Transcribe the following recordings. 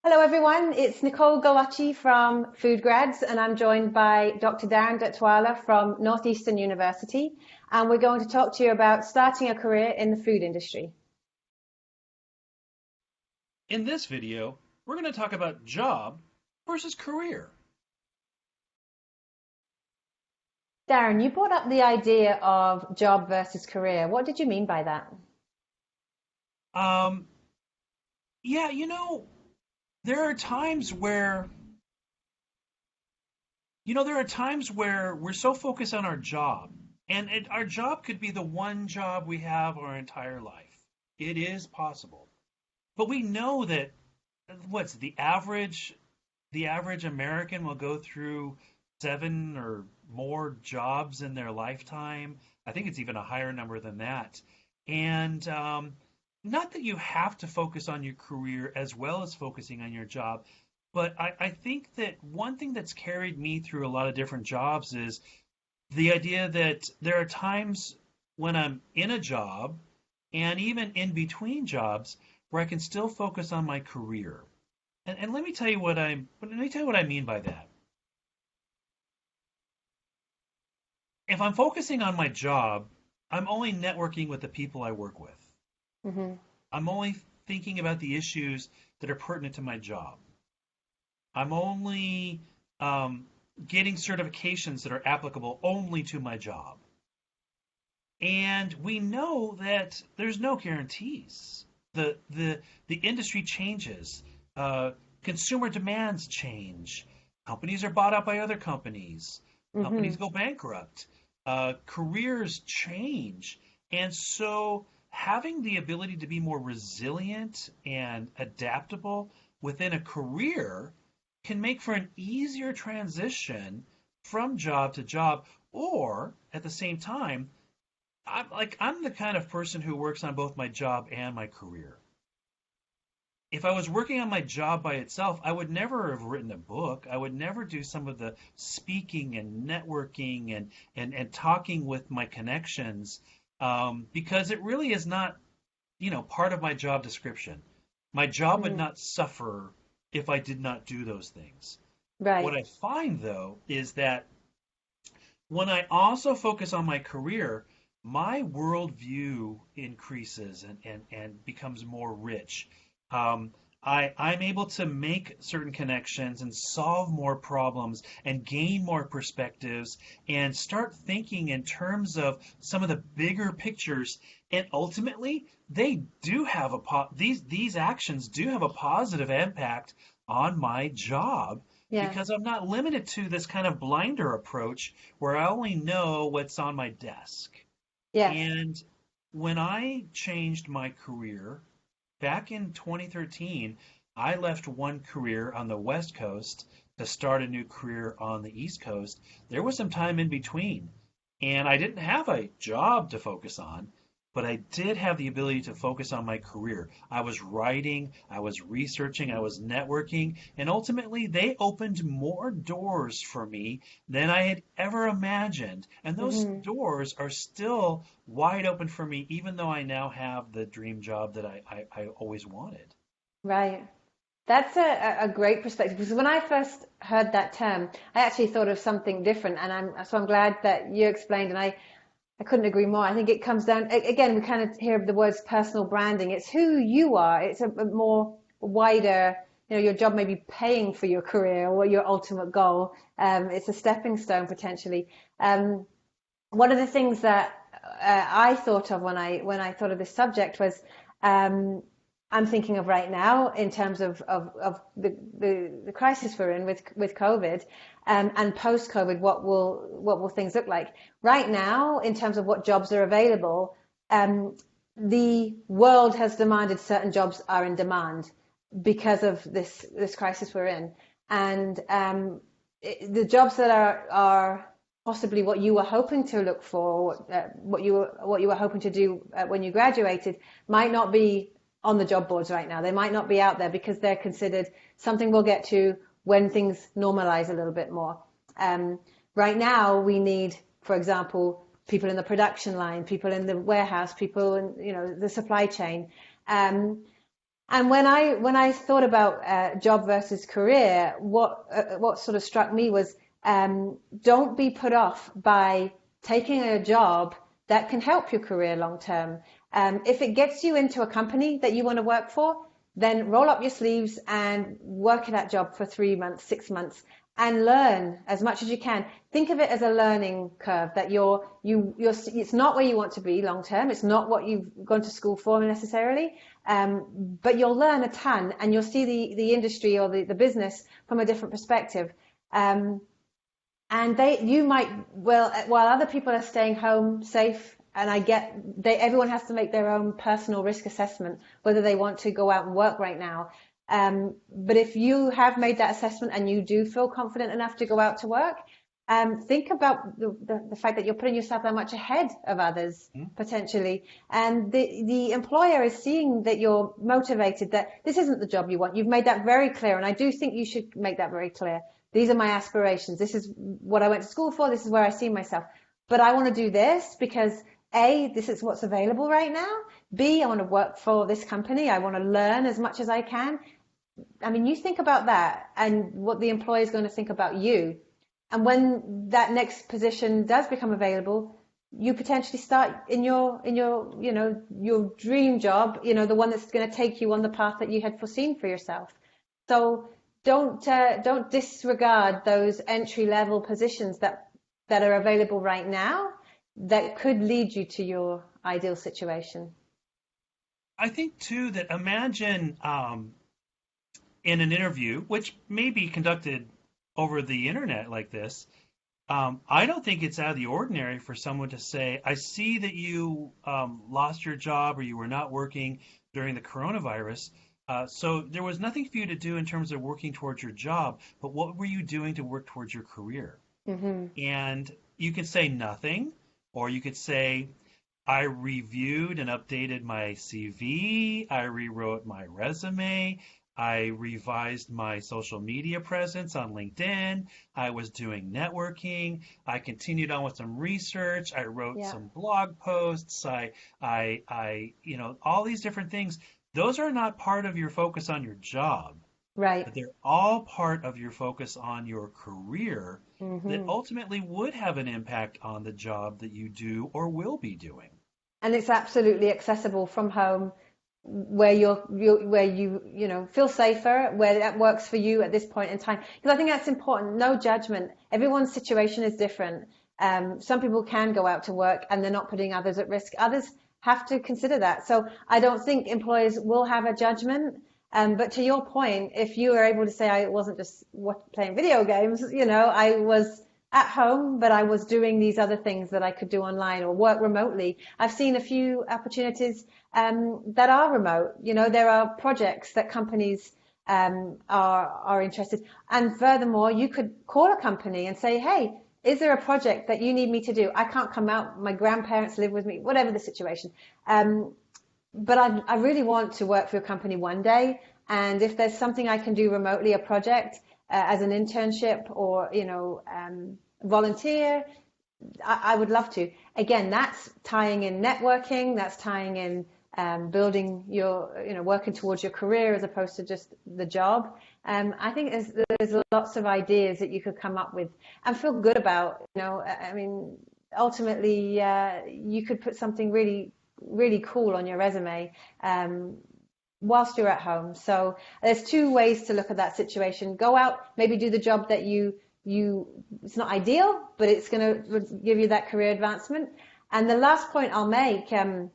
Hello, everyone. It's Nicole Galacci from FoodGrads, and I'm joined by Dr. Darin Detwiler from Northeastern University, and we're going to talk to you about starting a career in the food industry. In this video, we're going to talk about job versus career. Darin, you brought up the idea of job versus career. What did you mean by that? Um, yeah, there are times where, we're so focused on our job, and our job could be the one job we have our entire life. It is possible. But we know that what's the average American will go through seven or more jobs in their lifetime. I think it's even a higher number than that. And not that you have to focus on your career as well as focusing on your job, but I think that one thing that's carried me through a lot of different jobs is the idea that there are times when I'm in a job and even in between jobs where I can still focus on my career. And let me tell you what I mean by that. If I'm focusing on my job, I'm only networking with the people I work with. Hmm. I'm only thinking about the issues that are pertinent to my job. I'm only getting certifications that are applicable only to my job. And we know that there's no guarantees. The industry changes. Uh, Consumer demands change. Companies are bought out by other companies. Hmm. Companies go bankrupt. Careers change. And so having the ability to be more resilient and adaptable within a career can make for an easier transition from job to job, or at the same time, I'm the kind of person who works on both my job and my career. If I was working on my job by itself, I would never have written a book. I would never do some of the speaking and networking and talking with my connections, because it really is not, part of my job description. My job would Hmm. not suffer if I did not do those things. What Right. I find, though, is that when I also focus on my career, my worldview increases and becomes more rich. Um, I'm able to make certain connections and solve more problems and gain more perspectives and start thinking in terms of some of the bigger pictures. And ultimately, they do have these actions do have a positive impact on my job Yes. because I'm not limited to this kind of blinder approach where I only know what's on my desk. Yes. And when I changed my career back in 2013, I left one career on the West Coast to start a new career on the East Coast. There was some time in between, and I didn't have a job to focus on, but I did have the ability to focus on my career. I was writing, I was researching, I was networking, and ultimately they opened more doors for me than I had ever imagined. And those Hmm. doors are still wide open for me, even though I now have the dream job that I always wanted. Right. That's a great perspective because when I first heard that term, I actually thought of something different, and I'm glad that you explained, and I couldn't agree more. I think it comes down again. We kind of hear the words personal branding. It's who you are. It's a more wider. Your job may be paying for your career or your ultimate goal. It's a stepping stone potentially. Um, One of the things that I thought of when I thought of this subject was um, I'm thinking of right now in terms of the crisis we're in with COVID, and post COVID, what will things look like? Right now, in terms of what jobs are available, um, the world has demanded certain jobs are in demand because of this crisis we're in, and the jobs that are possibly what you were hoping to look for, what you were hoping to do when you graduated, might not be on the job boards right now. They might not be out there because they're considered something we'll get to when things normalize a little bit more. Um, right now, we need, for example, people in the production line, people in the warehouse, people in the supply chain. Um, And when I thought about job versus career, what sort of struck me was don't be put off by taking a job that can help your career long term. If it gets you into a company that you want to work for, then roll up your sleeves and work at that job for 3 months, 6 months, and learn as much as you can. Think of it as a learning curve that it's not where you want to be long term. It's not what you've gone to school for necessarily. But you'll learn a ton and you'll see the industry or the business from a different perspective. And you might, well, while other people are staying home safe, and everyone has to make their own personal risk assessment, whether they want to go out and work right now. But if you have made that assessment and you do feel confident enough to go out to work, think about the fact that you're putting yourself that much ahead of others potentially, and the employer is seeing that you're motivated, that this isn't the job you want. You've made that very clear, and I do think you should make that very clear. These are my aspirations. This is what I went to school for. This is where I see myself. But I want to do this because A, this is what's available right now. B, I want to work for this company. I want to learn as much as I can. I mean, you think about that and what the employer is going to think about you. And when that next position does become available, you potentially start in your your dream job, the one that's going to take you on the path that you had foreseen for yourself. So don't disregard those entry level positions that are available right now that could lead you to your ideal situation. I think too that imagine in an interview, which may be conducted over the internet like this, I don't think it's out of the ordinary for someone to say, I see that you lost your job or you were not working during the coronavirus. So there was nothing for you to do in terms of working towards your job, but what were you doing to work towards your career? Mm-hmm. And you can say nothing, or you could say, I reviewed and updated my CV, I rewrote my resume, I revised my social media presence on LinkedIn. I was doing networking. I continued on with some research. I wrote some blog posts. All these different things. Those are not part of your focus on your job, Right. but they're all part of your focus on your career Mm-hmm. that ultimately would have an impact on the job that you do or will be doing. And it's absolutely accessible from home, where you feel safer, where that works for you at this point in time. Because I think that's important. No judgment. Everyone's situation is different. Some people can go out to work and they're not putting others at risk. Others have to consider that. So I don't think employers will have a judgment. But to your point, if you were able to say I wasn't just playing video games, I was at home, but I was doing these other things that I could do online or work remotely. I've seen a few opportunities that are remote. There are projects that companies are interested. And furthermore, you could call a company and say, hey, is there a project that you need me to do? I can't come out. My grandparents live with me, whatever the situation. But I really want to work for your company one day. And if there's something I can do remotely, a project as an internship or, volunteer, I would love to. Again, that's tying in networking, that's tying in building working towards your career as opposed to just the job. I think there's lots of ideas that you could come up with and feel good about. I mean, ultimately, you could put something really, really cool on your resume whilst you're at home. So there's two ways to look at that situation. Go out, maybe do the job that it's not ideal, but it's going to give you that career advancement. And the last point I'll make on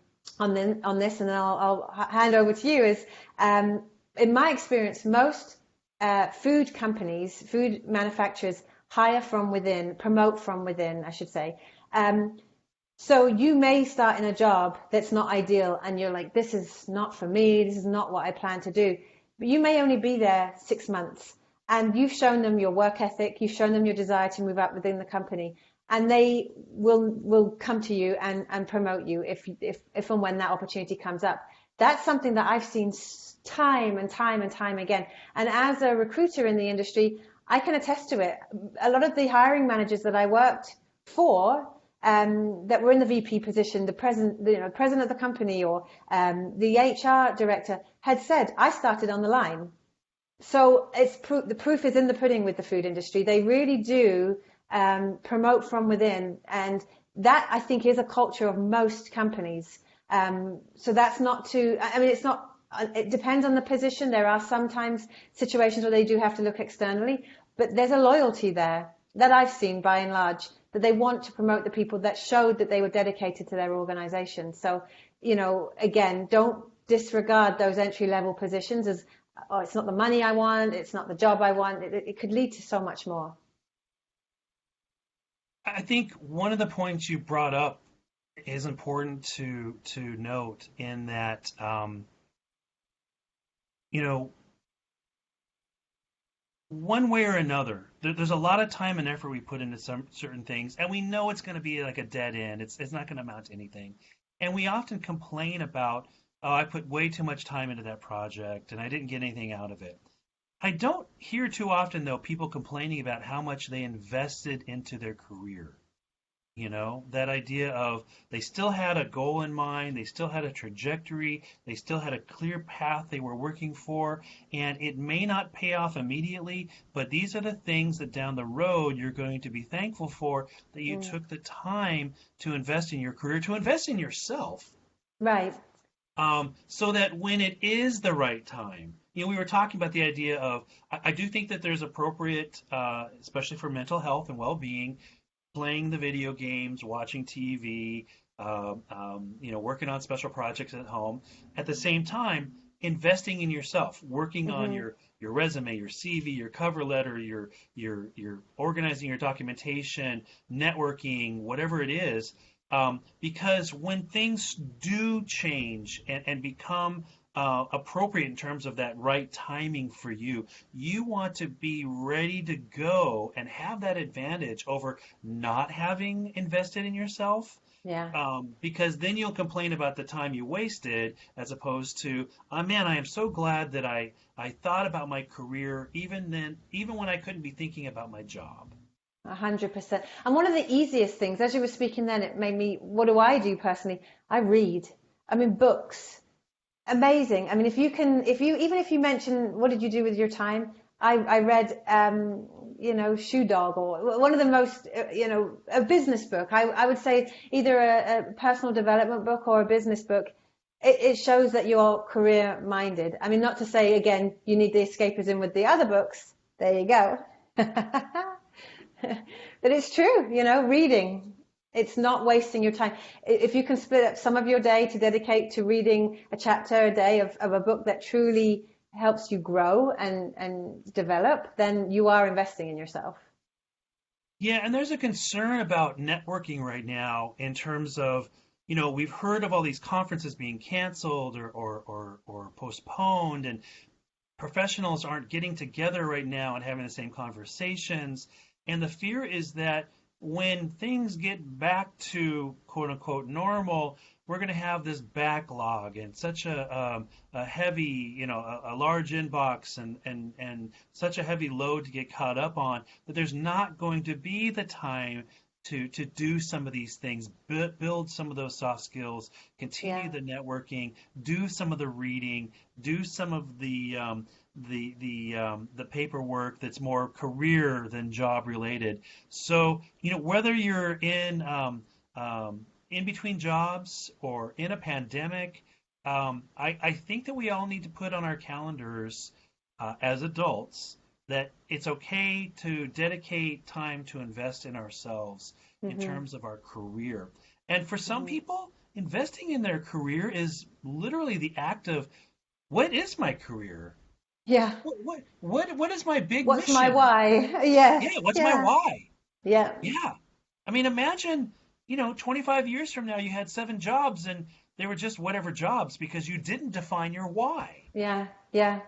this, and then I'll hand over to you, is in my experience, most food companies, food manufacturers hire from within, promote from within, I should say. So you may start in a job that's not ideal and you're like, this is not for me, this is not what I plan to do. But you may only be there 6 months and you've shown them your work ethic, you've shown them your desire to move up within the company, and they will come to you and promote you if and when that opportunity comes up. That's something that I've seen time and time and time again. And as a recruiter in the industry, I can attest to it. A lot of the hiring managers that I worked for, that were in the VP position, the president of the company, or the HR director had said, I started on the line. So the proof is in the pudding with the food industry. They really do promote from within, and that, I think, is a culture of most companies. So that's not to, I mean, it's not, it depends on the position. There are sometimes situations where they do have to look externally, but there's a loyalty there that I've seen by and large, that they want to promote the people that showed that they were dedicated to their organization. So, again, don't disregard those entry level positions as, oh, it's not the money I want, it's not the job I want. It could lead to so much more. I think one of the points you brought up is important to note in that, you know, one way or another, there's a lot of time and effort we put into some certain things, and we know it's going to be like a dead end. It's not going to amount to anything, and we often complain about, oh, I put way too much time into that project and I didn't get anything out of it. I don't hear too often, though, people complaining about how much they invested into their career. That idea of they still had a goal in mind, they still had a trajectory, they still had a clear path they were working for, and it may not pay off immediately, but these are the things that down the road you're going to be thankful for, that you took the time to invest in your career, to invest in yourself. Right. So that when it is the right time, we were talking about the idea of, I do think that there's appropriate, especially for mental health and well-being, playing the video games, watching TV, working on special projects at home. At the same time, investing in yourself, working on your resume, your CV, your cover letter, your organizing your documentation, networking, whatever it is. Because when things do change and become appropriate in terms of that right timing for you, you want to be ready to go and have that advantage over not having invested in yourself. Yeah. Because then you'll complain about the time you wasted, as opposed to, oh, man, I am so glad that I thought about my career even when I couldn't be thinking about my job. 100%. And one of the easiest things, as you were speaking then, it made me, what do I do personally? I read. I mean, books. Amazing. I mean, even if you mention, what did you do with your time? I read, Shoe Dog, or one of the most, a business book. I would say either a personal development book or a business book. It shows that you're career minded. I mean, not to say, again, you need the escapism with the other books. There you go. But it's true, reading. It's not wasting your time. If you can split up some of your day to dedicate to reading a chapter a day of a book that truly helps you grow and develop, then you are investing in yourself. Yeah, and there's a concern about networking right now in terms of, we've heard of all these conferences being canceled or postponed, and professionals aren't getting together right now and having the same conversations. And the fear is that when things get back to quote unquote normal, we're going to have this backlog and such a heavy, a large inbox and such a heavy load to get caught up on, that there's not going to be the time to do some of these things, build some of those soft skills, continue the networking, do some of the reading, do some of the paperwork that's more career than job related. So, whether you're in between jobs or in a pandemic, I think that we all need to put on our calendars as adults that it's okay to dedicate time to invest in ourselves in terms of our career. And for some people, investing in their career is literally the act of, what is my career? Yeah. What is my big What's mission? my why? Yes. Yeah, what's my why? Yeah. Yeah. I mean, imagine, 25 years from now you had 7 jobs and they were just whatever jobs because you didn't define your why. Yeah. Yeah.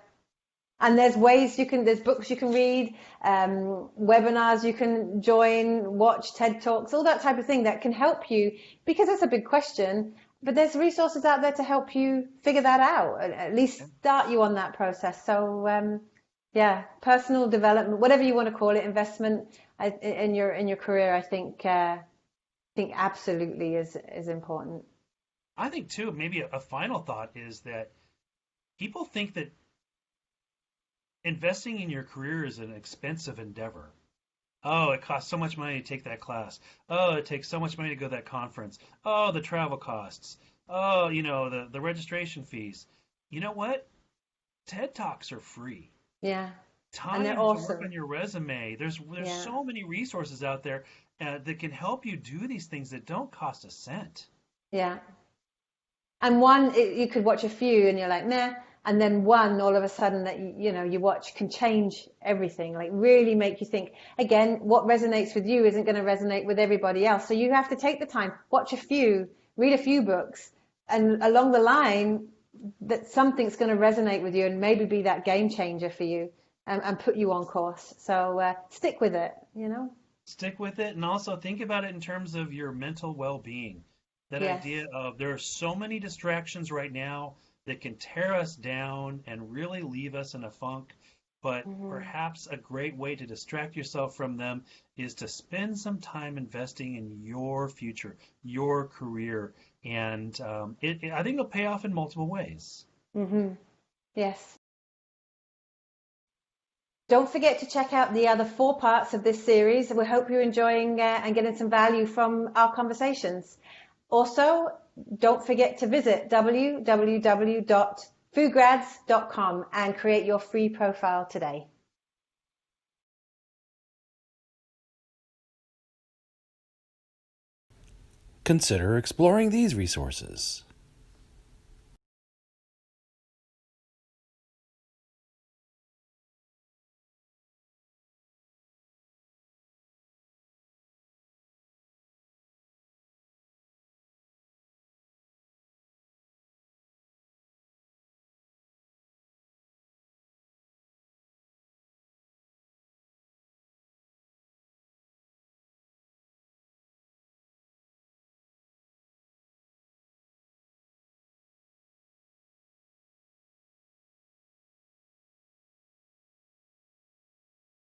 And there's there's books you can read, webinars you can join, watch TED Talks, all that type of thing that can help you, because it's a big question, but there's resources out there to help you figure that out, at least start you on that process. So, personal development, whatever you want to call it, investment in your career, I think, think absolutely is important. I think too, maybe a final thought is that people think that investing in your career is an expensive endeavor. Oh, it costs so much money to take that class. Oh, it takes so much money to go to that conference. Oh, the travel costs. Oh, the registration fees. You know what? TED Talks are free. Yeah. And they're Time to work on awesome. your resume. There's Yeah. so many resources out there that can help you do these things that don't cost a cent. Yeah. And one, you could watch a few and you're like, meh. And then one, all of a sudden that you watch can change everything, like really make you think. Again, what resonates with you isn't going to resonate with everybody else. So you have to take the time, watch a few, read a few books, and along the line, that something's going to resonate with you and maybe be that game changer for you and put you on course. So stick with it. Stick with it and also think about it in terms of your mental well-being. That Yes. idea of there are so many distractions right now that can tear us down and really leave us in a funk, but Hmm. perhaps a great way to distract yourself from them is to spend some time investing in your future, your career, and I think it'll pay off in multiple ways. Hmm. Yes. Don't forget to check out the other 4 parts of this series. We hope you're enjoying and getting some value from our conversations. Also, don't forget to visit www.foodgrads.com and create your free profile today. Consider exploring these resources.